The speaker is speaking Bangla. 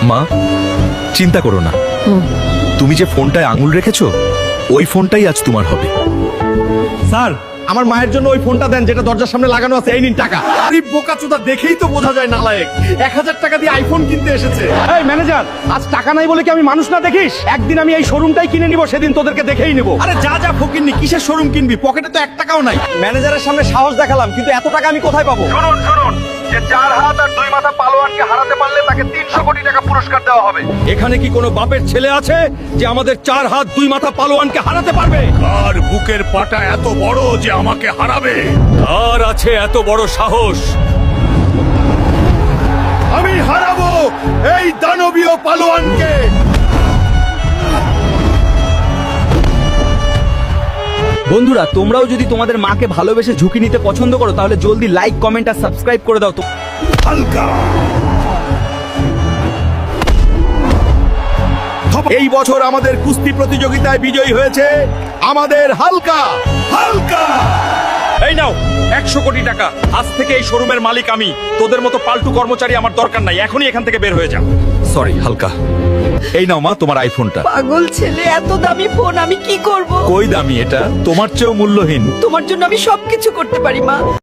মা চিন্তা করো না, তুমি যে ফোনটায় আঙুল রেখেছো ওই ফোনটাই আজ তোমার হবে। স্যার, আমার মায়ের জন্য ওই ফোনটা দেন যেটা দরজার সামনে লাগানো আছে। এই নিন টাকা। আরে বোকাচোদা, দেখেই তো বোঝা যায় নালায়েক। 1000 টাকা দিয়ে আইফোন কিনতে এসেছে। এই ম্যানেজার, আজ টাকা নাই বলে কি আমি মানুষ না দেখিস? একদিন আমি এই শোরুমটাই কিনে নিব, সেদিন তোদেরকে দেখেই নিব। আরে যা যা ফকিরনি, কিসের শোরুম কিনবি? পকেটে তো 1 টাকাও নাই। ম্যানেজারের সামনে সাহস দেখালাম, কিন্তু এত টাকা আমি কোথায় পাবো? শুনুন শুনুন, যে 4 হাত আর 2 মাথা পালোয়ানকে হারাতে পারলে তাকে 300 কোটি টাকা পুরস্কার দেওয়া হবে। এখানে কি কোনো বাপের ছেলে আছে যে আমাদের 4 হাত 2 মাথা পালোয়ানকে হারাতে পারবে? আর বুকের পাটা এত বড় যে আমাকে হারাবে? আর আছে এত বড় সাহস? আমি হারাবো এই দানবীয় পালোয়ানকে। বন্ধুরা, তোমরাও যদি তোমাদের মাকে ভালোবেসে ঝুঁকি নিতে পছন্দ করো তাহলে জলদি লাইক, কমেন্ট আর সাবস্ক্রাইব করে দাও তো। হালকা এই বছর আমাদের কুস্তি প্রতিযোগিতায় বিজয়ী হয়েছে আমাদের হালকা। হালকা এই নাও 100 কোটি টাকা। আজ থেকে এই শোরুমের মালিক আমি। তোদের মতো পাল্টু কর্মচারী আমার দরকার নাই। এখনই এখান থেকে বের হয়ে যা। সরি হালকা, এই নাও মা তোমার আইফোনটা। পাগল ছেলে, এত দামি ফোন আমি কি করব? কই দামি এটা, তোমার চেয়েও মূল্যহীন। তোমার জন্য আমি সবকিছু করতে পারি মা।